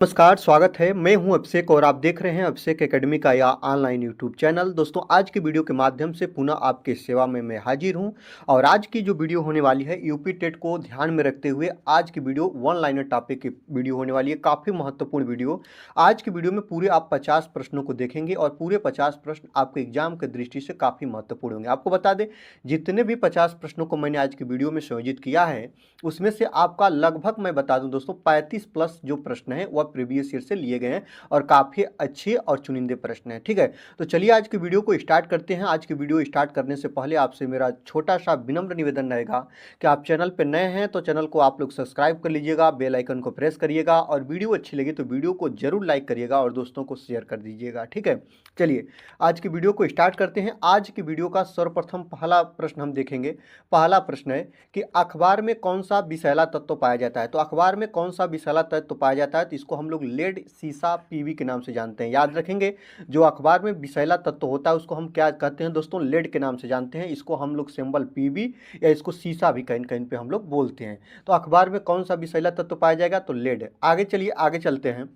नमस्कार, स्वागत है। मैं हूं अभिषेक और आप देख रहे हैं अभिषेक एकेडमी का यह ऑनलाइन यूट्यूब चैनल। दोस्तों, आज की वीडियो के माध्यम से पुनः आपके सेवा में मैं हाजिर हूं और आज की जो वीडियो होने वाली है यूपी टेट को ध्यान में रखते हुए आज की वीडियो वन लाइनर टॉपिक की वीडियो होने वाली है। काफ़ी महत्वपूर्ण वीडियो। आज की वीडियो में पूरे आप 50 प्रश्नों को देखेंगे और पूरे 50 प्रश्न आपके एग्जाम की दृष्टि से काफ़ी महत्वपूर्ण होंगे। आपको बता दें, जितने भी 50 प्रश्नों को मैंने आज की वीडियो में संयोजित किया है उसमें से आपका लगभग मैं बता दूं दोस्तों 35 प्लस जो प्रश्न है वह प्रीवियस ईयर से लिए गए हैं और काफ़ी अच्छे और चुनिंदे प्रश्न हैं। ठीक है, तो चलिए आज की वीडियो को स्टार्ट करते हैं। आज की वीडियो स्टार्ट करने से पहले आपसे मेरा छोटा सा विनम्र निवेदन रहेगा कि आप चैनल पर नए हैं तो चैनल को आप लोग सब्सक्राइब कर लीजिएगा, बेल आइकन को प्रेस करिएगा और वीडियो अच्छी लगी तो वीडियो को जरूर लाइक करिएगा और दोस्तों को शेयर कर दीजिएगा। ठीक है, चलिए आज की वीडियो को स्टार्ट करते हैं। आज की वीडियो का सर्वप्रथम पहला प्रश्न हम देखेंगे। पहला प्रश्न है कि अखबार में कौन सा विषैला तत्व पाया जाता है। तो अखबार में कौन सा विषैला तत्व पाया जाता है, तो इसको हम लोग लेड, सीसा, पीवी के नाम से जानते हैं। याद रखेंगे, जो अखबार में विषैला तत्व होता है उसको हम क्या कहते हैं दोस्तों, लेड के नाम से जानते हैं। इसको हम लोग सिंबल पीवी या इसको सीसा भी कहीं कहीं पे हम लोग बोलते हैं। तो अखबार में कौन सा विषैला तत्व पाया जाएगा, तो लेड। आगे चलिए, आगे चलते हैं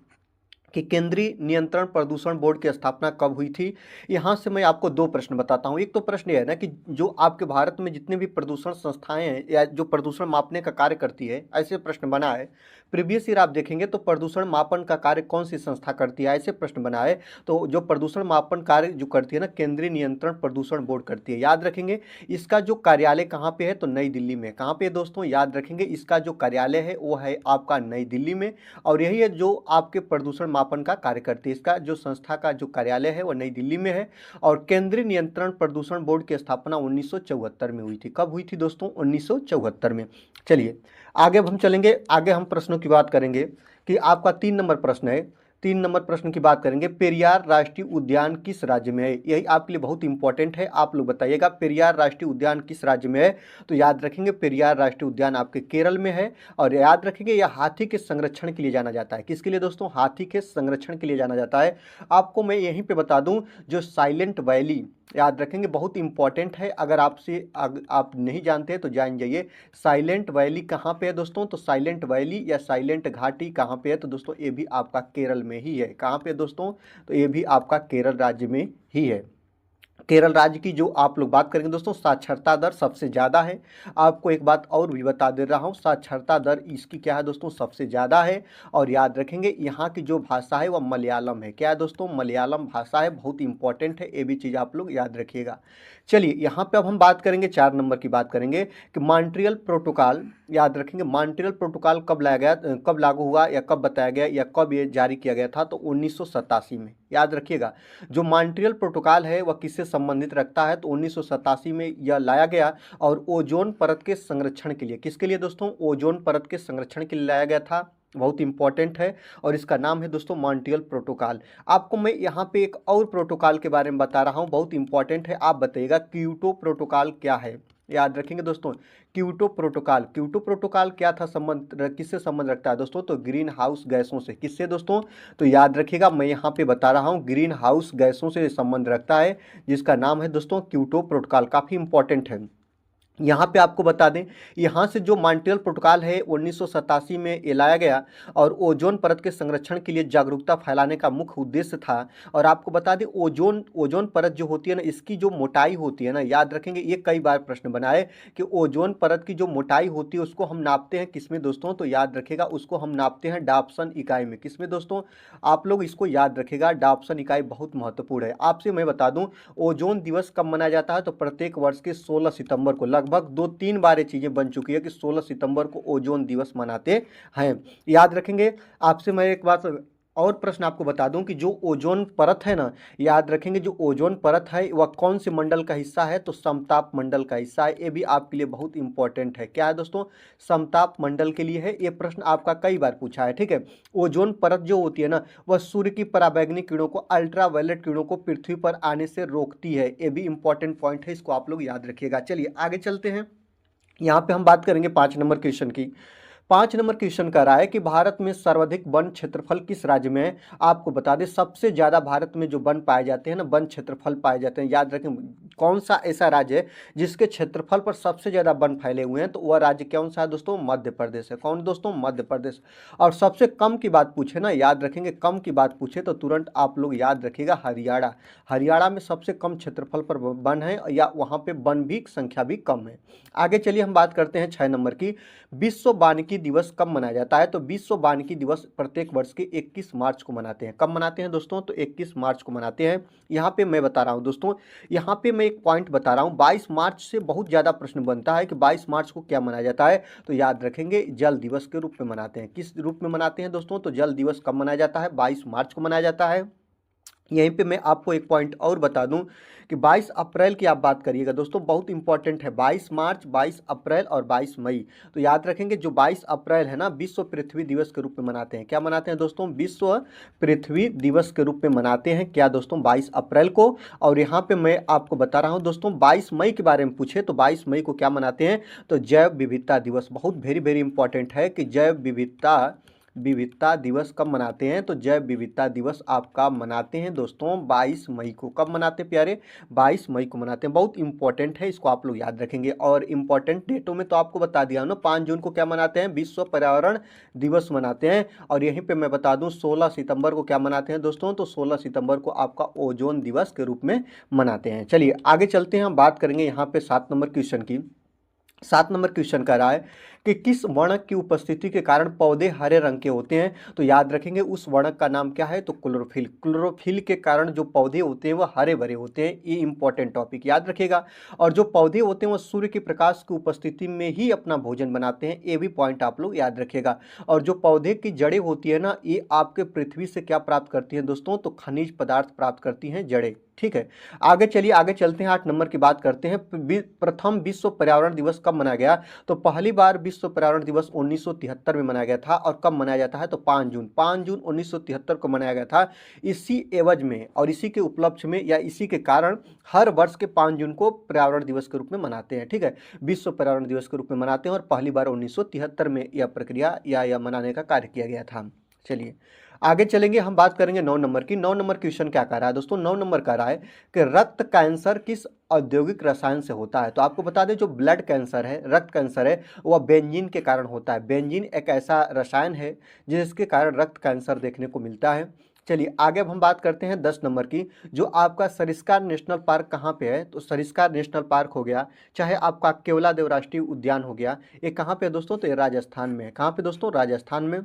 कि केंद्रीय नियंत्रण प्रदूषण बोर्ड की स्थापना कब हुई थी। यहाँ से मैं आपको दो प्रश्न बताता हूँ। एक तो प्रश्न ये है ना कि जो आपके भारत में जितने भी प्रदूषण संस्थाएं हैं या जो प्रदूषण मापने का कार्य करती है, ऐसे प्रश्न बना है। प्रीवियस ईयर आप देखेंगे तो प्रदूषण मापन का कार्य कौन सी संस्था करती है, ऐसे प्रश्न बना है। तो जो प्रदूषण मापन कार्य जो करती है ना, केंद्रीय नियंत्रण प्रदूषण बोर्ड करती है। याद रखेंगे, इसका जो कार्यालय कहाँ पे है, तो नई दिल्ली में। कहाँ पे दोस्तों, याद रखेंगे, इसका जो कार्यालय है वो है आपका नई दिल्ली में और यही है जो आपके प्रदूषण मापन का कार्य करती है। इसका जो संस्था का जो कार्यालय है वो नई दिल्ली में है और केंद्रीय नियंत्रण प्रदूषण बोर्ड की स्थापना 1974 में हुई थी। कब हुई थी दोस्तों, 1974 में। चलिए आगे हम चलेंगे, आगे हम प्रश्नों की बात करेंगे कि आपका 3 नंबर प्रश्न है। 3 नंबर प्रश्न की बात करेंगे, पेरियार राष्ट्रीय उद्यान किस राज्य में है। यही आपके लिए बहुत इंपॉर्टेंट है, आप लोग बताइएगा पेरियार राष्ट्रीय उद्यान किस राज्य में है। तो याद रखेंगे, पेरियार राष्ट्रीय उद्यान आपके केरल में है और याद रखेंगे यह हाथी के संरक्षण के लिए जाना जाता है। किसके लिए दोस्तों, हाथी के संरक्षण के लिए जाना जाता है। आपको मैं यहीं पे बता दूं, जो साइलेंट वैली, याद रखेंगे बहुत इंपॉर्टेंट है, अगर आप नहीं जानते हैं तो जान जाइए। साइलेंट वैली कहाँ पे है दोस्तों, तो साइलेंट वैली या साइलेंट घाटी कहाँ पे है, तो दोस्तों ये भी आपका केरल में ही है। कहाँ पे दोस्तों, तो ये भी आपका केरल राज्य में ही है। केरल राज्य की जो आप लोग बात करेंगे दोस्तों, साक्षरता दर सबसे ज़्यादा है। आपको एक बात और भी बता दे रहा हूँ, साक्षरता दर इसकी क्या है दोस्तों, सबसे ज़्यादा है। और याद रखेंगे यहाँ की जो भाषा है वह मलयालम है। क्या है दोस्तों, मलयालम भाषा है, बहुत इंपॉर्टेंट है, ये भी चीज़ आप लोग याद रखिएगा। चलिए यहाँ पे अब हम बात करेंगे, 4 नंबर की बात करेंगे कि मॉन्ट्रियल प्रोटोकॉल, याद रखेंगे मॉन्ट्रियल प्रोटोकॉल कब लाया गया, कब लागू हुआ या कब बताया गया या कब ये जारी किया गया था, तो 1987 में। याद रखिएगा, जो मॉन्ट्रियल प्रोटोकॉल है वह किससे संबंधित रखता है, तो 1987 में यह लाया गया और ओजोन परत के संरक्षण के लिए। किसके लिए दोस्तों, ओजोन परत के संरक्षण के लिए लाया गया था, बहुत इंपॉर्टेंट है और इसका नाम है दोस्तों मॉन्ट्रियल प्रोटोकॉल। आपको मैं यहाँ पे एक और प्रोटोकॉल के बारे में बता रहा हूँ, बहुत इंपॉर्टेंट है, आप बताइएगा क्योटो प्रोटोकॉल क्या है। याद रखेंगे दोस्तों, क्योटो प्रोटोकॉल, क्योटो प्रोटोकॉल क्या था, संबंध किससे संबंध रखता है दोस्तों, तो ग्रीन हाउस गैसों से। किससे दोस्तों, तो याद रखिएगा मैं यहाँ पे बता रहा हूँ, ग्रीन हाउस गैसों से संबंध रखता है, जिसका नाम है दोस्तों क्योटो प्रोटोकॉल। काफ़ी इंपॉर्टेंट है। यहाँ पे आपको बता दें, यहाँ से जो मॉन्ट्रियल प्रोटोकॉल है 1987 में ये लाया गया और ओजोन परत के संरक्षण के लिए जागरूकता फैलाने का मुख्य उद्देश्य था। और आपको बता दें, ओजोन परत जो होती है ना, इसकी जो मोटाई होती है ना, याद रखेंगे ये कई बार प्रश्न बना है कि ओजोन परत की जो मोटाई होती है उसको हम नापते हैं किसमें दोस्तों, तो याद रखेगा उसको हम नापते हैं डाप्सन इकाई में। किसमें दोस्तों, आप लोग इसको याद रखेगा, डाप्सन इकाई बहुत महत्वपूर्ण है। आपसे मैं बता दूं, ओजोन दिवस कब मनाया जाता है, तो प्रत्येक वर्ष के 16 सितंबर को। लगभग 2-3 बार ये चीज़ें बन चुकी है कि 16 सितंबर को ओजोन दिवस मनाते हैं। याद रखेंगे, आपसे मैं एक बात और प्रश्न आपको बता दूं कि जो ओजोन परत है ना, याद रखेंगे जो ओजोन परत है वह कौन से मंडल का हिस्सा है, तो समताप मंडल का हिस्सा है। ये भी आपके लिए बहुत इंपॉर्टेंट है। क्या है दोस्तों, समताप मंडल के लिए है। ये प्रश्न आपका कई बार पूछा है। ठीक है, ओजोन परत जो होती है ना, वह सूर्य की पराबैंगनी किरणों को, अल्ट्रावायलेट किरणों को पृथ्वी पर आने से रोकती है। ये भी इंपॉर्टेंट पॉइंट है, इसको आप लोग याद रखिएगा। चलिए आगे चलते हैं, यहाँ पे हम बात करेंगे 5 नंबर क्वेश्चन की। 5 नंबर क्वेश्चन कर रहा है कि भारत में सर्वाधिक वन क्षेत्रफल किस राज्य में है। आपको बता दें सबसे ज्यादा भारत में जो वन पाए जाते हैं ना, वन क्षेत्रफल पाए जाते हैं, याद रखें कौन सा ऐसा राज्य है जिसके क्षेत्रफल पर सबसे ज्यादा वन फैले हुए हैं, तो वह राज्य कौन सा है दोस्तों, मध्य प्रदेश है। कौन दोस्तों, मध्य प्रदेश। और सबसे कम की बात पूछे ना, याद रखेंगे कम की बात पूछे तो तुरंत आप लोग याद रखिएगा हरियाणा। हरियाणा में सबसे कम क्षेत्रफल पर वन है, या वहां पे वन भी संख्या भी कम है। आगे चलिए हम बात करते हैं 6 नंबर की। विश्व वानिकी दिवस कब मनाया जाता है, तो विश्व वानिकी दिवस प्रत्येक वर्ष के 21 मार्च को मनाते हैं। कब मनाते हैं दोस्तों, तो 21 मार्च को मनाते हैं। यहाँ पे मैं बता रहा हूँ दोस्तों, यहाँ पे मैं एक पॉइंट बता रहा हूँ, 22 मार्च से बहुत ज़्यादा प्रश्न बनता है कि 22 मार्च को क्या मनाया जाता है, तो याद रखेंगे जल दिवस के रूप में मनाते हैं। किस रूप में मनाते हैं दोस्तों, तो जल दिवस कब मनाया जाता है, 22 मार्च को मनाया जाता है। यहीं पे मैं आपको एक पॉइंट और बता दूं कि 22 अप्रैल की आप बात करिएगा दोस्तों, बहुत इंपॉर्टेंट है। 22 मार्च, 22 अप्रैल और 22 मई, तो याद रखेंगे जो 22 अप्रैल है ना, विश्व पृथ्वी दिवस के रूप में मनाते हैं। क्या मनाते हैं दोस्तों, विश्व पृथ्वी दिवस के रूप में मनाते हैं। क्या दोस्तों, 22 अप्रैल को। और यहाँ पे मैं आपको बता रहा हूँ दोस्तों, 22 मई के बारे में पूछे तो 22 मई को क्या मनाते हैं, तो जैव विविधता दिवस। बहुत वेरी वेरी इंपॉर्टेंट है कि जैव विविधता दिवस कब मनाते हैं, तो जैव विविधता दिवस आपका मनाते हैं दोस्तों 22 मई को। कब मनाते हैं प्यारे, 22 मई को मनाते हैं। बहुत इंपॉर्टेंट है, इसको आप लोग याद रखेंगे। और इंपॉर्टेंट डेटों में तो आपको बता दिया ना, 5 जून को क्या मनाते हैं, विश्व पर्यावरण दिवस मनाते हैं। और यहीं पे मैं बता दूं 16 सितंबर को क्या मनाते हैं दोस्तों, तो 16 सितंबर को आपका ओजोन दिवस के रूप में मनाते हैं। चलिए आगे चलते हैं, हम बात करेंगे यहाँ पे 7 नंबर क्वेश्चन की। 7 नंबर क्वेश्चन कर रहा है कि किस वर्णक की उपस्थिति के कारण पौधे हरे रंग के होते हैं, तो याद रखेंगे उस वर्णक का नाम क्या है, तो क्लोरोफिल। क्लोरोफिल के कारण जो पौधे होते हैं वह हरे भरे होते हैं। ये इंपॉर्टेंट टॉपिक याद रखिएगा। और जो पौधे होते हैं वह सूर्य के प्रकाश की उपस्थिति में ही अपना भोजन बनाते हैं, ये भी पॉइंट आप लोग याद रखिएगा। और जो पौधे की जड़ें होती है ना, ये आपके पृथ्वी से क्या प्राप्त करती हैं दोस्तों, तो खनिज पदार्थ प्राप्त करती हैं जड़ें। ठीक है, आगे चलिए, आगे चलते हैं। 8 नंबर की बात करते हैं। प्रथम विश्व पर्यावरण दिवस कब मनाया गया, तो पहली बार विश्व पर्यावरण दिवस 1973 में मनाया गया था। और कब मनाया जाता है, तो 5 जून 1973 को मनाया गया था। इसी एवज में और इसी के उपलक्ष्य में या इसी के कारण हर वर्ष के 5 जून को पर्यावरण दिवस के रूप में मनाते हैं। ठीक है, विश्व पर्यावरण दिवस के रूप में मनाते हैं, और पहली बार 1973 में यह प्रक्रिया या मनाने का कार्य किया गया था। चलिए आगे चलेंगे, हम बात करेंगे 9 नंबर की। 9 नंबर क्वेश्चन क्या कर रहा है दोस्तों, 9 नंबर कह रहा है कि रक्त कैंसर किस औद्योगिक रसायन से होता है। तो आपको बता दें जो ब्लड कैंसर है, रक्त कैंसर है, वह बेंजीन के कारण होता है। बेंजीन एक ऐसा रसायन है जिसके कारण रक्त कैंसर देखने को मिलता है। चलिए आगे अब हम बात करते हैं 10 नंबर की। जो आपका सरिस्का नेशनल पार्क कहाँ पे है, तो सरिस्का नेशनल पार्क हो गया, चाहे आपका केवलादेव राष्ट्रीय उद्यान हो गया, ये कहाँ पे है दोस्तों, तो ये राजस्थान में है। कहाँ पे दोस्तों, राजस्थान में।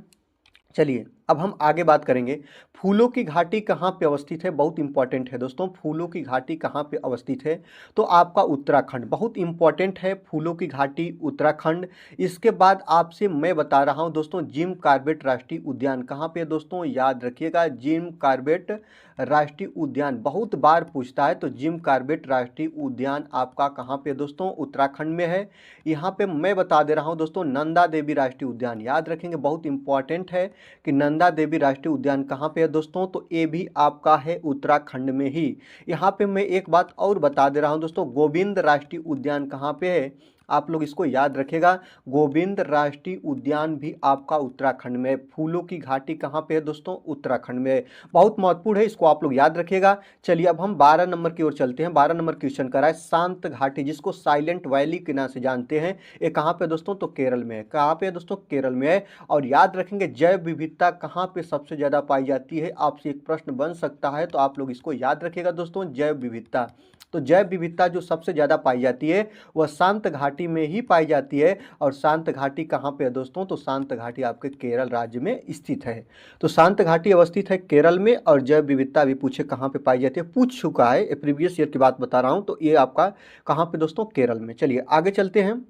चलिए अब हम आगे बात करेंगे, फूलों की घाटी कहाँ पे अवस्थित है। बहुत इंपॉर्टेंट है दोस्तों, फूलों की घाटी कहाँ पे अवस्थित है, तो आपका उत्तराखंड। बहुत इंपॉर्टेंट है फूलों की घाटी उत्तराखंड। इसके बाद आपसे मैं बता रहा हूँ दोस्तों, जिम कॉर्बेट राष्ट्रीय उद्यान कहाँ पे है दोस्तों, याद रखिएगा जिम कॉर्बेट राष्ट्रीय उद्यान बहुत बार पूछता है। तो जिम कॉर्बेट राष्ट्रीय उद्यान आपका कहाँ पे दोस्तों, उत्तराखंड में है। यहाँ पे मैं बता दे रहा हूँ दोस्तों, नंदा देवी राष्ट्रीय उद्यान, याद रखेंगे बहुत इंपॉर्टेंट है कि नंदा देवी राष्ट्रीय उद्यान कहाँ पे है दोस्तों, तो ये भी आपका है उत्तराखंड में ही। यहाँ पे मैं एक बात और बता दे रहा हूँ दोस्तों, गोविंद राष्ट्रीय उद्यान कहाँ पे है, आप लोग इसको याद रखेगा। गोविंद राष्ट्रीय उद्यान भी आपका उत्तराखंड में। फूलों की घाटी कहाँ पे है दोस्तों, उत्तराखंड में। बहुत महत्वपूर्ण है, इसको आप लोग याद रखिएगा। चलिए अब हम 12 नंबर की ओर चलते हैं। 12 नंबर क्वेश्चन करा है, शांत घाटी जिसको साइलेंट वैली के नाम से जानते हैं, ये कहाँ पे दोस्तों, तो केरल में है। कहाँ पे है दोस्तों, केरल में है। और याद रखेंगे जैव विविधता कहाँ पे सबसे ज्यादा पाई जाती है, आपसे एक प्रश्न बन सकता है, तो आप लोग इसको याद रखिएगा दोस्तों, जैव विविधता। तो जैव विविधता जो सबसे ज्यादा पाई जाती है वह शांत घाटी में ही पाई जाती है। और शांत घाटी कहाँ पे है दोस्तों, तो शांत घाटी आपके केरल राज्य में स्थित है। तो शांत घाटी अवस्थित है केरल में। और जैव विविधता भी पूछे कहाँ पे पाई जाती है, पूछ चुका है, प्रीवियस ईयर की बात बता रहा हूँ, तो ये आपका कहाँ पे दोस्तों, केरल में। चलिए आगे चलते हैं,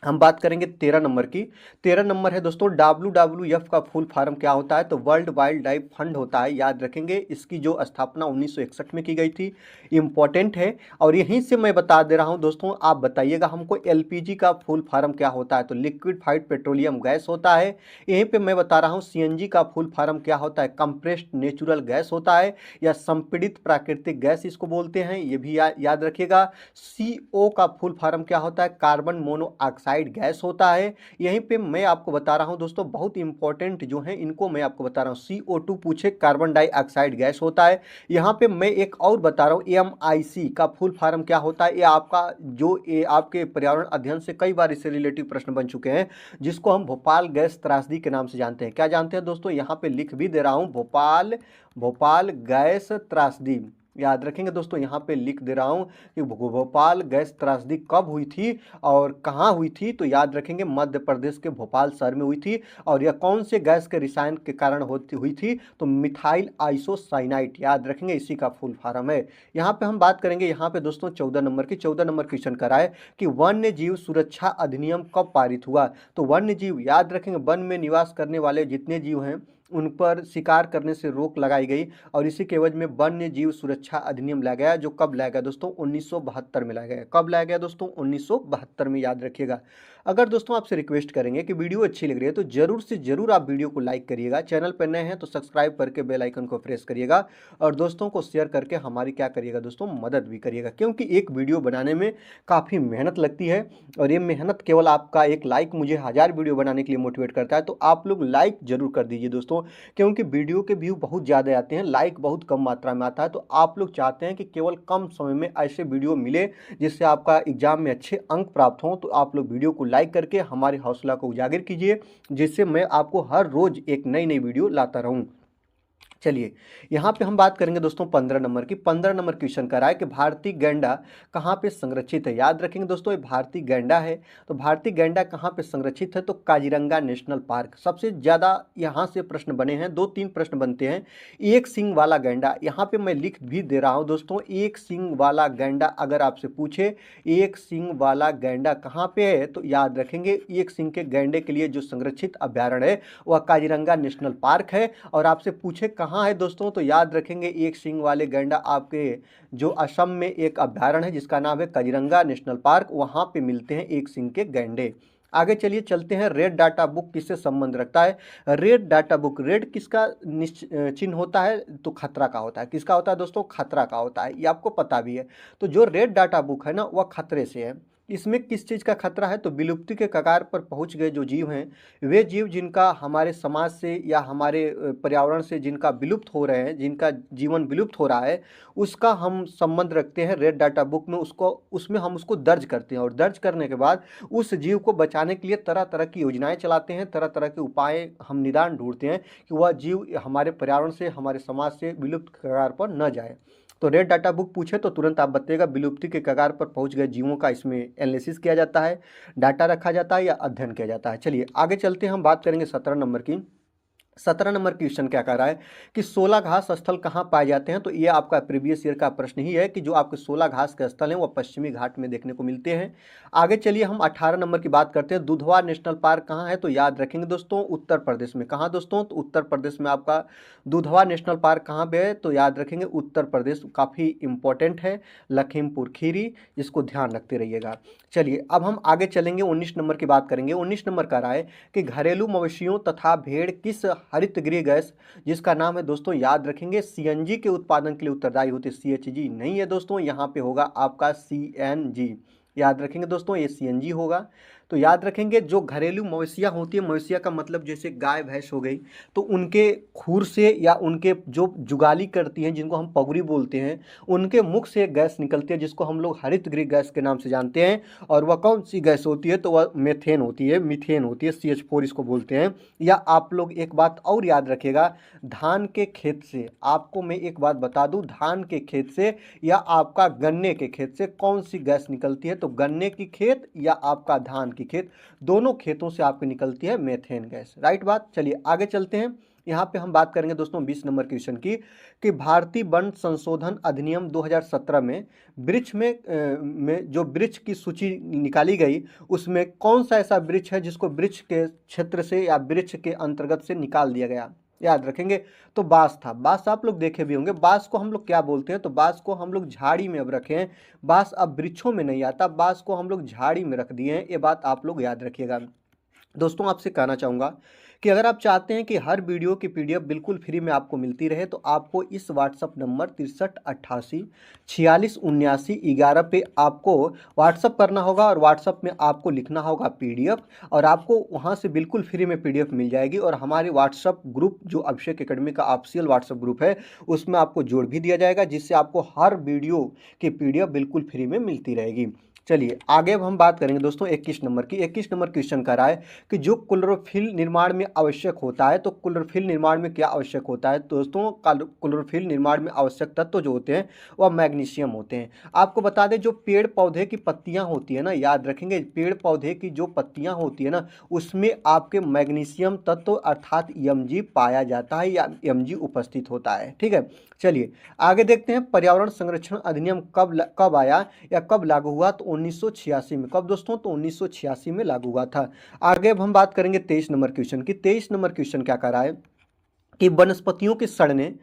हम बात करेंगे 13 नंबर की। 13 नंबर है दोस्तों, WWF का फुल फॉर्म क्या होता है, तो वर्ल्ड वाइल्ड लाइफ फंड होता है। याद रखेंगे इसकी जो स्थापना 1961 में की गई थी, इंपॉर्टेंट है। और यहीं से मैं बता दे रहा हूं दोस्तों, आप बताइएगा हमको LPG का फुल फॉर्म क्या होता है, तो लिक्विफाइड पेट्रोलियम गैस होता है। यहीं पे मैं बता रहा हूँ CNG का फुल फॉर्म क्या होता है, कंप्रेस्ड नेचुरल गैस होता है, या संपीड़ित प्राकृतिक गैस इसको बोलते हैं, ये भी याद रखिएगा। CO का फुल फॉर्म क्या होता है, कार्बन मोनोऑक्साइड ऑक्साइड गैस होता है। यहीं पे मैं आपको बता रहा हूं दोस्तों, बहुत इंपॉर्टेंट जो है इनको मैं आपको बता रहा हूं। CO2 पूछे, कार्बन डाइऑक्साइड गैस होता है। यहाँ पे मैं एक और बता रहा हूँ, MIC का फुल फॉर्म क्या होता है। ये आपका जो ये आपके पर्यावरण अध्ययन से कई बार इससे रिलेटिव प्रश्न बन चुके हैं, जिसको हम भोपाल गैस त्रासदी के नाम से जानते हैं। क्या जानते हैं दोस्तों, यहाँ पे लिख भी दे रहा हूँ, भोपाल गैस त्रासदी। याद रखेंगे दोस्तों, यहाँ पे लिख दे रहा हूँ कि भोपाल गैस त्रासदी कब हुई थी और कहाँ हुई थी। तो याद रखेंगे मध्य प्रदेश के भोपाल शहर में हुई थी। और यह कौन से गैस के रसायन के कारण हुई थी, तो मिथाइल आइसोसाइनाइड। याद रखेंगे, इसी का फुल फॉर्म है। यहाँ पे हम बात करेंगे, यहाँ पे दोस्तों 14 नंबर क्वेश्चन कराए कि वन्य जीव सुरक्षा अधिनियम कब पारित हुआ। तो वन्य जीव, याद रखेंगे, वन में निवास करने वाले जितने जीव हैं उन पर शिकार करने से रोक लगाई गई, और इसी के एवज में वन्य जीव सुरक्षा अधिनियम लाया गया, जो कब लाया गया दोस्तों, 1972 में लाया गया। कब लाया गया दोस्तों, 1972 में। याद रखिएगा। अगर दोस्तों आपसे रिक्वेस्ट करेंगे कि वीडियो अच्छी लग रही है तो जरूर से जरूर आप वीडियो को लाइक करिएगा, चैनल पर नए हैं तो सब्सक्राइब करके बेल आइकन को प्रेस करिएगा, और दोस्तों को शेयर करके हमारी क्या करिएगा दोस्तों, मदद भी करिएगा, क्योंकि एक वीडियो बनाने में काफ़ी मेहनत लगती है, और ये मेहनत केवल आपका एक लाइक मुझे 1000 वीडियो बनाने के लिए मोटिवेट करता है। तो आप लोग लाइक जरूर कर दीजिए दोस्तों, क्योंकि वीडियो के व्यू बहुत ज़्यादा आते हैं, लाइक बहुत कम मात्रा में आता है। तो आप लोग चाहते हैं कि केवल कम समय में ऐसे वीडियो मिले जिससे आपका एग्जाम में अच्छे अंक प्राप्त हों, तो आप लोग वीडियो को लाइक करके हमारे हौसला को उजागर कीजिए, जिससे मैं आपको हर रोज एक नई नई वीडियो लाता रहूं। चलिए, यहाँ पे हम बात करेंगे दोस्तों 15 नंबर की। 15 नंबर क्वेश्चन कर रहा है कि भारतीय गैंडा कहाँ पे संरक्षित है। याद रखेंगे दोस्तों, ये भारतीय गैंडा है। तो भारतीय गैंडा कहाँ पे संरक्षित है, तो काजीरंगा नेशनल पार्क। सबसे ज़्यादा यहाँ से प्रश्न बने हैं, 2-3 प्रश्न बनते हैं। एक सींग वाला गैंडा, यहाँ पे मैं लिख भी दे रहा हूँ दोस्तों, एक सींग वाला गैंडा अगर आपसे पूछे एक सींग वाला गैंडा कहाँ पे है, तो याद रखेंगे एक सींग के गैंडे के लिए जो संरक्षित अभ्यारण्य है वह काजीरंगा नेशनल पार्क है। और आपसे पूछे कहाँ है दोस्तों, तो याद रखेंगे एक सींग वाले गैंडा आपके जो असम में एक अभ्यारण्य है जिसका नाम है काजीरंगा नेशनल पार्क, वहां पे मिलते हैं एक सींग के गैंडे। आगे चलिए चलते हैं, रेड डाटा बुक किससे संबंध रखता है। रेड डाटा बुक, रेड किसका चिन्ह होता है, तो खतरा का होता है। किसका होता है दोस्तों, खतरा का होता है, ये आपको पता भी है। तो जो रेड डाटा बुक है ना, वह खतरे से है। इसमें किस चीज़ का खतरा है, तो विलुप्ति के कगार पर पहुंच गए जो जीव हैं, वे जीव जिनका हमारे समाज से या हमारे पर्यावरण से जिनका विलुप्त हो रहे हैं, जिनका जीवन विलुप्त हो रहा है, उसका हम संबंध रखते हैं रेड डाटा बुक में। उसमें हम उसको दर्ज करते हैं, और दर्ज करने के बाद उस जीव को बचाने के लिए तरह तरह की योजनाएं चलाते हैं, तरह तरह के उपाय हम निदान ढूंढते हैं कि वह जीव हमारे पर्यावरण से, हमारे समाज से विलुप्त कगार पर न जाए। तो रेड डाटा बुक पूछे तो तुरंत आप बताइएगा, विलुप्ति के कगार पर पहुंच गए जीवों का इसमें एनालिसिस किया जाता है, डाटा रखा जाता है या अध्ययन किया जाता है। चलिए आगे चलते हैं, हम बात करेंगे 17 नंबर की। 17 नंबर क्वेश्चन क्या कह रहा है कि 16 घास स्थल कहाँ पाए जाते हैं। तो ये आपका प्रीवियस ईयर का प्रश्न ही है कि जो आपके 16 घास के स्थल हैं वो पश्चिमी घाट में देखने को मिलते हैं। आगे चलिए हम 18 नंबर की बात करते हैं, दुधवा नेशनल पार्क कहाँ है। तो याद रखेंगे दोस्तों, उत्तर प्रदेश में। कहाँ दोस्तों, तो उत्तर प्रदेश में आपका दुधवा नेशनल पार्क कहाँ पे है, तो याद रखेंगे उत्तर प्रदेश, काफ़ी इंपॉर्टेंट है, लखीमपुर खीरी, जिसको ध्यान रखते रहिएगा। चलिए अब हम आगे चलेंगे, 19 नंबर की बात करेंगे। 19 नंबर का रहा है कि घरेलू मवेशियों तथा भेड़ किस हरित गृह गैस, जिसका नाम है दोस्तों, याद रखेंगे CNG के उत्पादन के लिए उत्तरदायी होते। CHG नहीं है दोस्तों, यहाँ पे होगा आपका CNG। याद रखेंगे दोस्तों, ये CNG होगा। तो याद रखेंगे जो घरेलू मवेशियाँ होती है, मवेशिया का मतलब जैसे गाय भैंस हो गई, तो उनके खुर से या उनके जो जुगाली करती हैं, जिनको हम पगुरी बोलते हैं, उनके मुख से एक गैस निकलती है जिसको हम लोग हरित गृह गैस के नाम से जानते हैं। और वह कौन सी गैस होती है, तो वह मेथेन होती है, मीथेन होती है, CH4 इसको बोलते हैं। या आप लोग एक बात और याद रखिएगा, धान के खेत से, आपको मैं एक बात बता दूं, धान के खेत से या आपका गन्ने के खेत से कौन सी गैस निकलती है, तो गन्ने की खेत या आपका धान की खेत, दोनों खेतों से आपकी निकलती है मेथेन गैस। राइट बात। चलिए आगे चलते हैं, यहाँ पे हम बात करेंगे दोस्तों 20 नंबर क्वेश्चन की कि भारतीय वन संशोधन अधिनियम 2017 में वृक्ष में जो वृक्ष की सूची निकाली गई, उसमें कौन सा ऐसा वृक्ष है जिसको वृक्ष के क्षेत्र से या वृक्ष के अंतर्गत से निकाल दिया गया। याद रखेंगे, तो बांस था। बांस आप लोग देखे भी होंगे, बांस को हम लोग क्या बोलते हैं, तो बांस को हम लोग झाड़ी में अब रखे हैं, बांस अब वृक्षों में नहीं आता, बांस को हम लोग झाड़ी में रख दिए हैं। ये बात आप लोग याद रखिएगा। दोस्तों आपसे कहना चाहूँगा कि अगर आप चाहते हैं कि हर वीडियो की पीडीएफ बिल्कुल फ्री में आपको मिलती रहे तो आपको इस व्हाट्सअप नंबर 6388 4679 11 पे आपको व्हाट्सअप करना होगा और व्हाट्सअप में आपको लिखना होगा पीडीएफ, और आपको वहां से बिल्कुल फ्री में पीडीएफ मिल जाएगी। और हमारे व्हाट्सअप ग्रुप जो अभिषेक एकेडमी का ऑफिशियल व्हाट्सअप ग्रुप है उसमें आपको जोड़ भी दिया जाएगा, जिससे आपको हर वीडियो की पीडीएफ बिल्कुल फ्री में मिलती रहेगी। चलिए आगे अब हम बात करेंगे दोस्तों 21 नंबर की। 21 नंबर क्वेश्चन कर रहा है कि जो क्लोरोफिल निर्माण में आवश्यक होता है, तो क्लोरोफिल निर्माण में क्या आवश्यक होता है दोस्तों? क्लोरोफिल निर्माण में आवश्यक तत्व जो होते हैं वह मैग्नीशियम होते हैं। आपको बता दें जो पेड़ पौधे की पत्तियां होती है ना, याद रखेंगे पेड़ पौधे की जो पत्तियां होती है ना उसमें आपके मैग्नीशियम तत्व अर्थात Mg पाया जाता है या Mg उपस्थित होता है। ठीक है, चलिए आगे देखते हैं पर्यावरण संरक्षण अधिनियम कब आया या कब लागू हुआ? तो 1986 में। कब दोस्तों? तो 1986 में लागू हुआ था। आगे अब हम बात करेंगे 23 नंबर क्वेश्चन की। 23 नंबर क्वेश्चन क्या कर रहा है कि वनस्पतियों के सड़ने,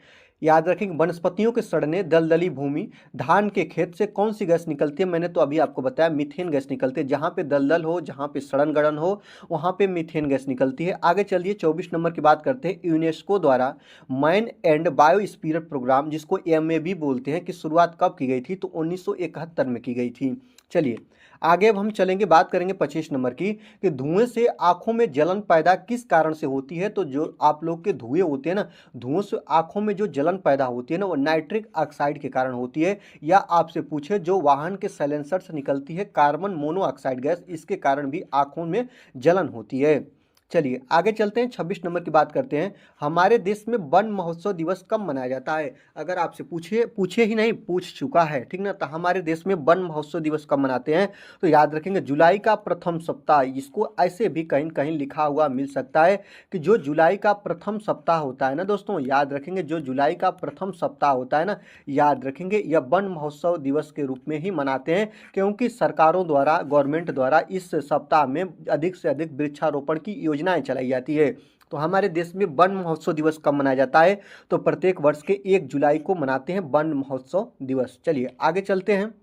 याद रखेंगे वनस्पतियों के सड़ने, दलदली भूमि, धान के खेत से कौन सी गैस निकलती है? मैंने तो अभी आपको बताया मीथेन गैस निकलती है। जहां पे दलदल हो, जहां पे सड़न गड़न हो, वहां पे मीथेन गैस निकलती है। आगे चलिए 24 नंबर की बात करते हैं। यूनेस्को द्वारा माइन एंड बायोस्फीयर प्रोग्राम, जिसको MAB बोलते हैं, की शुरुआत कब की गई थी? तो 1971 में की गई थी। चलिए आगे अब हम चलेंगे, बात करेंगे 25 नंबर की कि धुएं से आंखों में जलन पैदा किस कारण से होती है? तो जो आप लोग के धुएं होते हैं ना, धुओं से आंखों में जो जलन पैदा होती है ना वो नाइट्रिक ऑक्साइड के कारण होती है, या आपसे पूछे जो वाहन के साइलेंसर से निकलती है कार्बन मोनोऑक्साइड गैस, इसके कारण भी आंखों में जलन होती है। चलिए आगे चलते हैं, 26 नंबर की बात करते हैं। हमारे देश में वन महोत्सव दिवस कब मनाया जाता है? अगर आपसे पूछे ही नहीं, पूछ चुका है, ठीक ना, तो हमारे देश में वन महोत्सव दिवस कब मनाते हैं? तो याद रखेंगे जुलाई का प्रथम सप्ताह। इसको ऐसे भी कहीं कहीं लिखा हुआ मिल सकता है कि जो जुलाई का प्रथम सप्ताह होता है ना दोस्तों, याद रखेंगे जो जुलाई का प्रथम सप्ताह होता है ना, याद रखेंगे यह वन महोत्सव दिवस के रूप में ही मनाते हैं, क्योंकि सरकारों द्वारा, गवर्नमेंट द्वारा इस सप्ताह में अधिक से अधिक वृक्षारोपण की योजनाएं चलाई जाती है। तो हमारे देश में वन महोत्सव दिवस कब मनाया जाता है? तो प्रत्येक वर्ष के 1 जुलाई को मनाते हैं वन महोत्सव दिवस। चलिए आगे चलते हैं,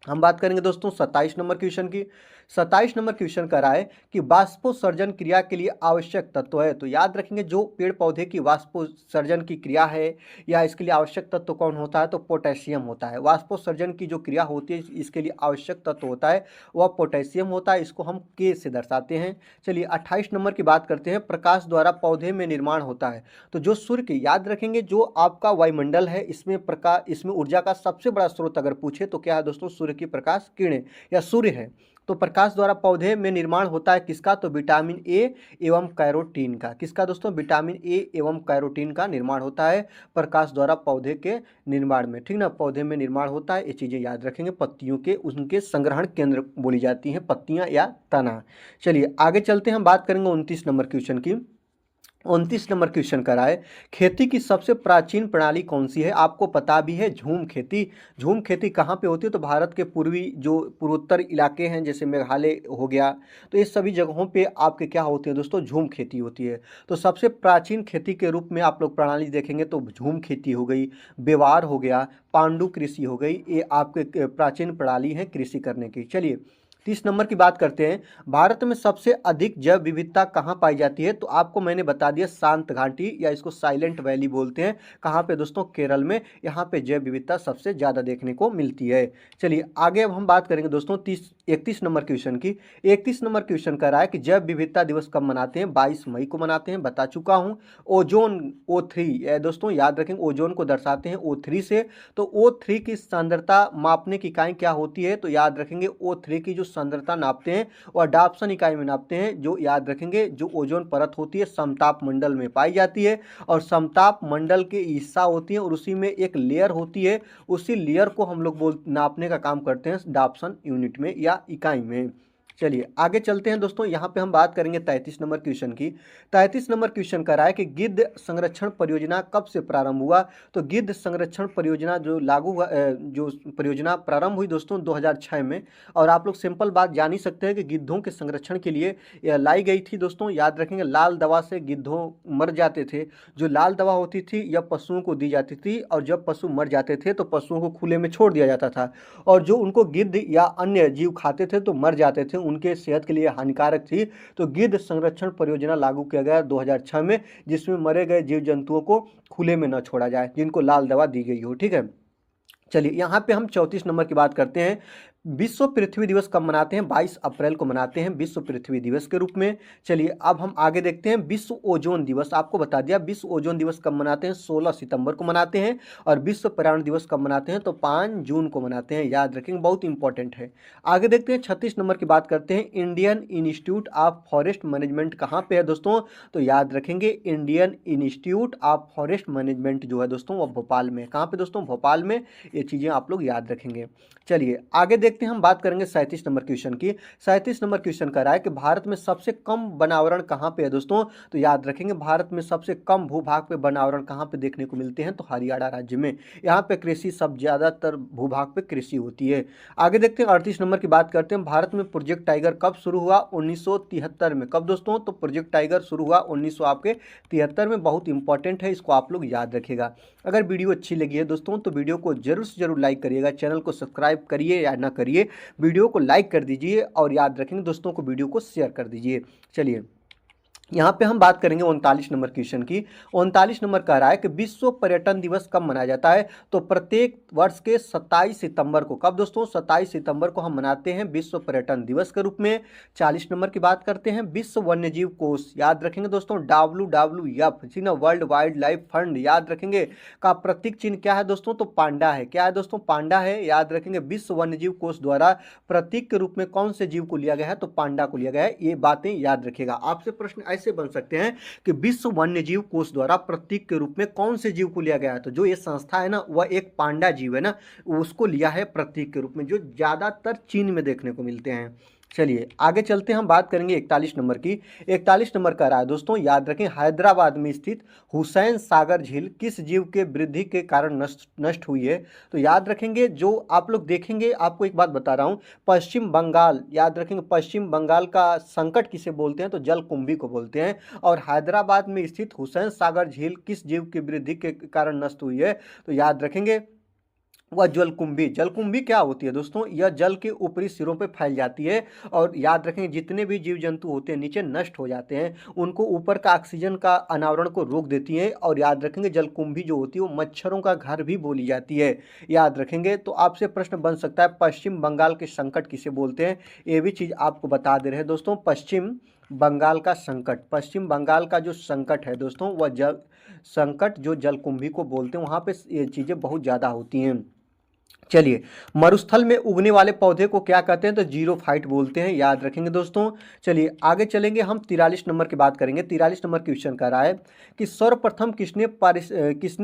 हम बात करेंगे दोस्तों 27 नंबर क्वेश्चन की। 27 नंबर क्वेश्चन कर रहा है कि वाष्पोत्सर्जन क्रिया के लिए आवश्यक तत्व है। तो याद रखेंगे जो पेड़ पौधे की वाष्पोत्सर्जन की क्रिया है या इसके लिए आवश्यक तत्व कौन होता है? तो पोटेशियम होता है। वाष्पोत्सर्जन की जो क्रिया होती है इसके लिए आवश्यक तत्व होता है वह पोटेशियम होता है, इसको हम K से दर्शाते हैं। चलिए 28 नंबर की बात करते हैं, प्रकाश द्वारा पौधे में निर्माण होता है। तो जो सूर्य की, याद रखेंगे जो आपका वायुमंडल है इसमें प्रकाश, इसमें ऊर्जा का सबसे बड़ा स्रोत अगर पूछे तो क्या है दोस्तों? सूर्य की प्रकाश किरणें या सूर्य है। तो प्रकाश द्वारा पौधे में निर्माण होता है किसका? तो विटामिन ए एवं कैरोटीन का। किसका दोस्तों? विटामिन ए एवं कैरोटीन का निर्माण होता है प्रकाश द्वारा पौधे के निर्माण में, ठीक ना, पौधे में निर्माण होता है। ये चीजें याद रखेंगे। पत्तियों के उनके संग्रहण केंद्र बोली जाती हैं, पत्तियां या तना। चलिए आगे चलते हैं, हम बात करेंगे 29 नंबर क्वेश्चन की। 29 नंबर क्वेश्चन करा है, खेती की सबसे प्राचीन प्रणाली कौन सी है? आपको पता भी है, झूम खेती। झूम खेती कहाँ पे होती है? तो भारत के पूर्वी जो पूर्वोत्तर इलाके हैं जैसे मेघालय हो गया, तो ये सभी जगहों पे आपके क्या होती है दोस्तों? झूम खेती होती है। तो सबसे प्राचीन खेती के रूप में आप लोग प्रणाली देखेंगे तो झूम खेती हो गई, बेवार हो गया, पांडु कृषि हो गई, ये आपके प्राचीन प्रणाली है कृषि करने की। चलिए 30 नंबर की बात करते हैं, भारत में सबसे अधिक जैव विविधता कहाँ पाई जाती है? तो आपको मैंने बता दिया शांत घाटी या इसको साइलेंट वैली बोलते हैं। कहाँ पे दोस्तों? केरल में। यहाँ पे जैव विविधता सबसे ज़्यादा देखने को मिलती है। चलिए आगे अब हम बात करेंगे दोस्तों 31 नंबर क्वेश्चन की। 31 नंबर क्वेश्चन कर रहा है कि जैव विविधता दिवस कब मनाते हैं? 22 मई को मनाते हैं, बता चुका हूँ। ओजोन O3 दोस्तों याद रखेंगे, ओजोन को दर्शाते हैं O3 से। तो O3 की सांद्रता मापने की इकाई क्या होती है? तो याद रखेंगे O3 की जो सांद्रता नापते हैं और डाप्सन इकाई में नापते हैं। जो याद रखेंगे जो ओजोन परत होती है समताप मंडल में पाई जाती है, और समताप मंडल के हिस्सा होती है और उसी में एक लेयर होती है, उसी लेयर को हम लोग नापने का काम करते हैं डाप्सन यूनिट में या इकाई में। चलिए आगे चलते हैं दोस्तों, यहाँ पे हम बात करेंगे 33 नंबर क्वेश्चन की। 33 नंबर क्वेश्चन कर रहा है कि गिद्ध संरक्षण परियोजना कब से प्रारंभ हुआ? तो गिद्ध संरक्षण परियोजना जो लागू हुआ, जो परियोजना प्रारंभ हुई दोस्तों 2006 में। और आप लोग सिंपल बात जान ही सकते हैं कि गिद्धों के संरक्षण के लिए लाई गई थी दोस्तों। याद रखेंगे लाल दवा से गिद्धों मर जाते थे। जो लाल दवा होती थी यह पशुओं को दी जाती थी, और जब पशु मर जाते थे तो पशुओं को खुले में छोड़ दिया जाता था, और जो उनको गिद्ध या अन्य जीव खाते थे तो मर जाते थे, उनके सेहत के लिए हानिकारक थी, तो गिद्ध संरक्षण परियोजना लागू किया गया 2006 में, जिसमें मरे गए जीव जंतुओं को खुले में न छोड़ा जाए जिनको लाल दवा दी गई हो। ठीक है, चलिए यहाँ पे हम 34 नंबर की बात करते हैं। विश्व पृथ्वी दिवस कब मनाते हैं? 22 अप्रैल को मनाते हैं विश्व पृथ्वी दिवस के रूप में। चलिए अब हम आगे देखते हैं। विश्व ओजोन दिवस, आपको बता दिया विश्व ओजोन दिवस कब मनाते हैं? 16 सितंबर को मनाते हैं। और विश्व पर्यावरण दिवस कब मनाते हैं? तो 5 जून को मनाते हैं, याद रखेंगे, बहुत इंपॉर्टेंट है। आगे देखते हैं 36 नंबर की बात करते हैं। Indian institute of forest management कहाँ पे है दोस्तों? तो याद रखेंगे Indian institute of forest management जो है दोस्तों वो भोपाल में। कहाँ पे दोस्तों? भोपाल में। ये चीज़ें आप लोग याद रखेंगे। चलिए आगे देखते हैं, हम बात करेंगे 37 नंबर क्वेश्चन की। 37 नंबर क्वेश्चन कर रहा है कि भारत में सबसे कम वनावरण कहाँ पे है दोस्तों? तो याद रखेंगे भारत में सबसे कम भूभाग पे वनावरण कहाँ पे देखने को मिलते हैं? तो हरियाणा राज्य में। यहाँ पे कृषि सब ज़्यादातर भूभाग पे कृषि होती है। आगे देखते हैं 38 नंबर की बात करते हैं। भारत में प्रोजेक्ट टाइगर कब शुरू हुआ? 1973 में। कब दोस्तों? तो प्रोजेक्ट टाइगर शुरू हुआ 1973 में। बहुत इंपॉर्टेंट है, इसको आप लोग याद रखिएगा। अगर वीडियो अच्छी लगी है दोस्तों तो वीडियो को जरूर से जरूर लाइक करिएगा, चैनल को सब्सक्राइब करिए या ना करिए, वीडियो को लाइक कर दीजिए और याद रखेंगे दोस्तों को वीडियो को शेयर कर दीजिए। चलिए यहाँ पे हम बात करेंगे 39 नंबर क्वेश्चन की। 39 नंबर कह रहा है कि विश्व पर्यटन दिवस कब मनाया जाता है? तो प्रत्येक वर्ष के 27 सितंबर को। कब दोस्तों? 27 सितंबर को हम मनाते हैं विश्व पर्यटन दिवस के रूप में। 40 नंबर की बात करते हैं। विश्व वन्यजीव कोष, याद रखेंगे दोस्तों WWF, world wild life fund, याद रखेंगे, का प्रतीक चिन्ह क्या है दोस्तों? तो पांडा है। क्या है दोस्तों? पांडा है, याद रखेंगे। विश्व वन्यजीव कोष द्वारा प्रतीक के रूप में कौन से जीव को लिया गया है? तो पांडा को लिया गया है। ये बातें याद रखिएगा। आपसे प्रश्न ऐसे बन सकते हैं कि विश्व वन्यजीव कोष द्वारा प्रतीक के रूप में कौन से जीव को लिया गया है? तो जो ये संस्था है ना वह एक पांडा जीव है ना, उसको लिया है प्रतीक के रूप में, जो ज्यादातर चीन में देखने को मिलते हैं। चलिए आगे चलते हैं, हम बात करेंगे 41 नंबर की। 41 नंबर का रहा है दोस्तों, याद रखें, हैदराबाद में स्थित हुसैन सागर झील किस जीव के वृद्धि के कारण नष्ट हुई है? तो याद रखेंगे, जो आप लोग देखेंगे, आपको एक बात बता रहा हूं, पश्चिम बंगाल, याद रखेंगे, पश्चिम बंगाल का संकट किसे बोलते हैं? तो जलकुंभी को बोलते हैं। और हैदराबाद में स्थित हुसैन सागर झील किस जीव की वृद्धि के कारण नष्ट हुई है? तो याद रखेंगे वह जलकुंभी। जलकुंभी क्या होती है दोस्तों? यह जल के ऊपरी सिरों पे फैल जाती है और याद रखेंगे जितने भी जीव जंतु होते हैं नीचे नष्ट हो जाते हैं, उनको ऊपर का ऑक्सीजन का अनावरण को रोक देती है। और याद रखेंगे जलकुंभी जो होती है वो मच्छरों का घर भी बोली जाती है, याद रखेंगे। तो आपसे प्रश्न बन सकता है पश्चिम बंगाल के संकट किसे बोलते हैं? ये भी चीज़ आपको बता दे रहे हैं दोस्तों। पश्चिम बंगाल का संकट, पश्चिम बंगाल का जो संकट है दोस्तों वह जल संकट जो जलकुंभी को बोलते हैं, वहाँ पे ये चीज़ें बहुत ज़्यादा होती हैं। चलिए मरुस्थल में उगने वाले पौधे को क्या कहते हैं? तो जीरोफाइट बोलते हैं, याद रखेंगे दोस्तों। चलिए आगे चलेंगे, हम 43 नंबर की बात करेंगे। 43 नंबर क्वेश्चन कर रहा है कि सर्वप्रथम किसने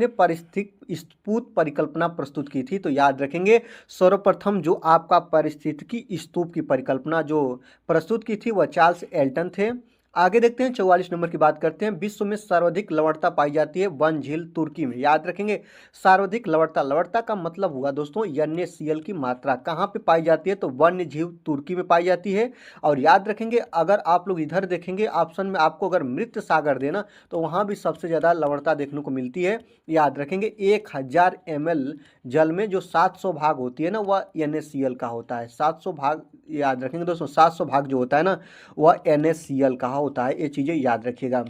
पारिस्थितिक स्तूप परिकल्पना प्रस्तुत की थी? तो याद रखेंगे सर्वप्रथम जो आपका पारिस्थितिकी स्तूप की परिकल्पना जो प्रस्तुत की थी वह चार्ल्स एल्टन थे। आगे देखते हैं 44 नंबर की बात करते हैं। विश्व में सर्वाधिक लवणता पाई जाती है वन झील तुर्की में, याद रखेंगे। सर्वाधिक लवणता, लवणता का मतलब हुआ दोस्तों NaCl की मात्रा। कहाँ पे पाई जाती है? तो वन्य झील तुर्की में पाई जाती है। और याद रखेंगे अगर आप लोग इधर देखेंगे ऑप्शन में, आपको अगर मृत सागर देना तो वहाँ भी सबसे ज़्यादा लवणता देखने को मिलती है, याद रखेंगे। 1000 ml जल में जो 700 भाग होती है ना वह NaCl का होता है। 700 भाग, याद रखेंगे दोस्तों, 700 भाग जो होता है ना वह NaCl का होता है। ये चीज़ें याद रखिएगा।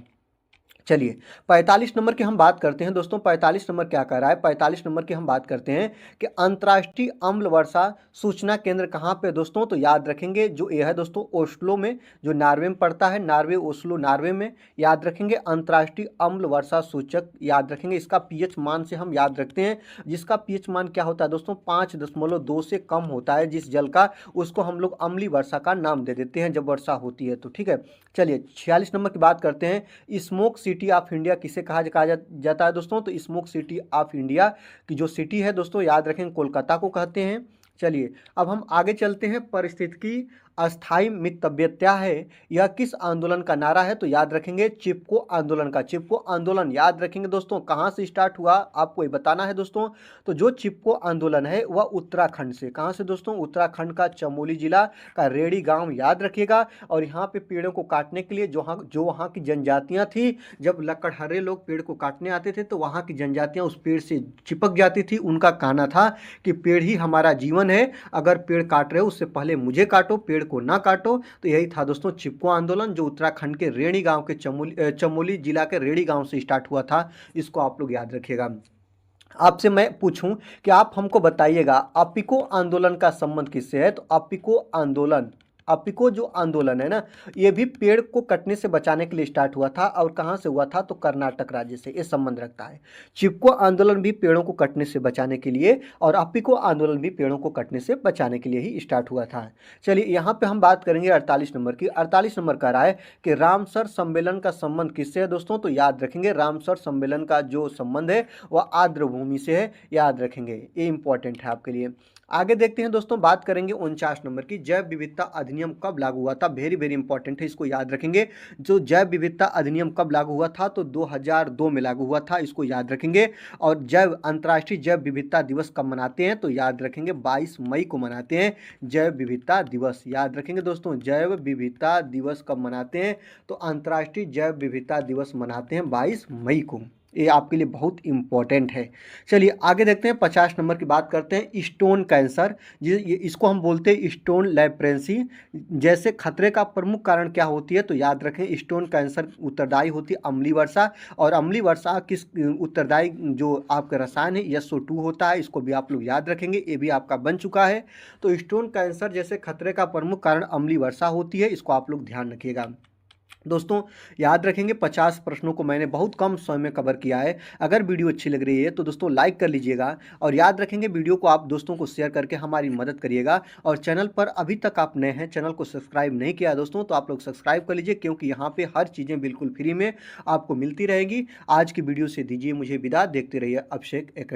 चलिए 45 नंबर की हम बात करते हैं दोस्तों। 45 नंबर क्या कह रहा है? 45 नंबर की हम बात करते हैं कि अंतर्राष्ट्रीय अम्ल वर्षा सूचना केंद्र कहाँ पे दोस्तों? तो याद रखेंगे जो ये है दोस्तों ओस्लो में, जो नॉर्वे में पड़ता है, नॉर्वे, ओस्लो नॉर्वे में, याद रखेंगे। अंतर्राष्ट्रीय अम्ल वर्षा सूचक, याद रखेंगे, इसका pH मान से हम याद रखते हैं, जिसका pH मान क्या होता है दोस्तों? 5.2 से कम होता है जिस जल का, उसको हम लोग अम्लीय वर्षा का नाम दे देते हैं जब वर्षा होती है तो, ठीक है। चलिए 46 नंबर की बात करते हैं। स्मोक सिटी ऑफ इंडिया किसे कहा जाता है दोस्तों? तो स्मोक सिटी ऑफ इंडिया की जो सिटी है दोस्तों, याद रखें, कोलकाता को कहते हैं। चलिए अब हम आगे चलते हैं। पारिस्थितिकी अस्थाई मितव्यता है यह किस आंदोलन का नारा है? तो याद रखेंगे चिपको आंदोलन का। चिपको आंदोलन, याद रखेंगे दोस्तों, कहाँ से स्टार्ट हुआ आपको ये बताना है दोस्तों। तो जो चिपको आंदोलन है वह उत्तराखंड से, कहाँ से दोस्तों? उत्तराखंड का चमोली जिला का रेडी गांव, याद रखिएगा। और यहाँ पे पेड़ों को काटने के लिए जो वहाँ की जनजातियाँ थी, जब लकड़हारे लोग पेड़ को काटने आते थे तो वहाँ की जनजातियाँ उस पेड़ से चिपक जाती थी। उनका कहना था कि पेड़ ही हमारा जीवन है, अगर पेड़ काट रहे हो उससे पहले मुझे काटो, पेड़ को ना काटो। तो यही था दोस्तों चिपको आंदोलन, जो उत्तराखंड के रेणी गांव के चमोली जिला के रेणी गांव से स्टार्ट हुआ था। इसको आप लोग याद रखिएगा। आपसे मैं पूछूं कि आप हमको बताइएगा अपिको आंदोलन का संबंध किससे है। तो अपिको जो आंदोलन है ना, ये भी पेड़ को कटने से बचाने के लिए स्टार्ट हुआ था। और कहाँ से हुआ था, तो कर्नाटक राज्य से ये संबंध रखता है। चिपको आंदोलन भी पेड़ों को कटने से बचाने के लिए, और अपिको आंदोलन भी पेड़ों को कटने से बचाने के लिए ही स्टार्ट हुआ था। चलिए यहाँ पे हम बात करेंगे 48 नंबर की। 48 नंबर कह रहा है कि रामसर सम्मेलन का संबंध किससे है दोस्तों। तो याद रखेंगे रामसर सम्मेलन का जो संबंध है वह आर्द्र भूमि से है, याद रखेंगे, ये इंपॉर्टेंट है आपके लिए। आगे देखते हैं दोस्तों, बात करेंगे 49 नंबर की। जैव विविधता अधिनियम कब लागू हुआ था। वेरी वेरी इंपॉर्टेंट है, इसको याद रखेंगे। जो जैव विविधता अधिनियम कब लागू हुआ था, तो 2002 में लागू हुआ था, इसको याद रखेंगे। और अंतर्राष्ट्रीय जैव विविधता दिवस कब मनाते हैं, तो याद रखेंगे 22 मई को मनाते हैं जैव विविधता दिवस। याद रखेंगे दोस्तों, जैव विविधता दिवस कब मनाते हैं, तो अंतर्राष्ट्रीय जैव विविधता दिवस मनाते हैं 22 मई को। ये आपके लिए बहुत इंपॉर्टेंट है। चलिए आगे देखते हैं, 50 नंबर की बात करते हैं। स्टोन कैंसर, इसको हम बोलते हैं स्टोन लेप्रेसी, जैसे खतरे का प्रमुख कारण क्या होती है, तो याद रखें स्टोन कैंसर उत्तरदायी होती है अम्लीय वर्षा। और अम्लीय वर्षा किस उत्तरदायी जो आपका रसायन है SO2 होता है, इसको भी आप लोग याद रखेंगे, ये भी आपका बन चुका है। तो स्टोन कैंसर जैसे खतरे का प्रमुख कारण अम्लीय वर्षा होती है, इसको आप लोग ध्यान रखिएगा। दोस्तों याद रखेंगे 50 प्रश्नों को मैंने बहुत कम समय में कवर किया है। अगर वीडियो अच्छी लग रही है तो दोस्तों लाइक कर लीजिएगा, और याद रखेंगे वीडियो को आप दोस्तों को शेयर करके हमारी मदद करिएगा। और चैनल पर अभी तक आप नए हैं, चैनल को सब्सक्राइब नहीं किया दोस्तों, तो आप लोग सब्सक्राइब कर लीजिए, क्योंकि यहाँ पे हर चीज़ें बिल्कुल फ्री में आपको मिलती रहेगी। आज की वीडियो से दीजिए मुझे विदा, देखते रहिए अभिषेक एकेडमी।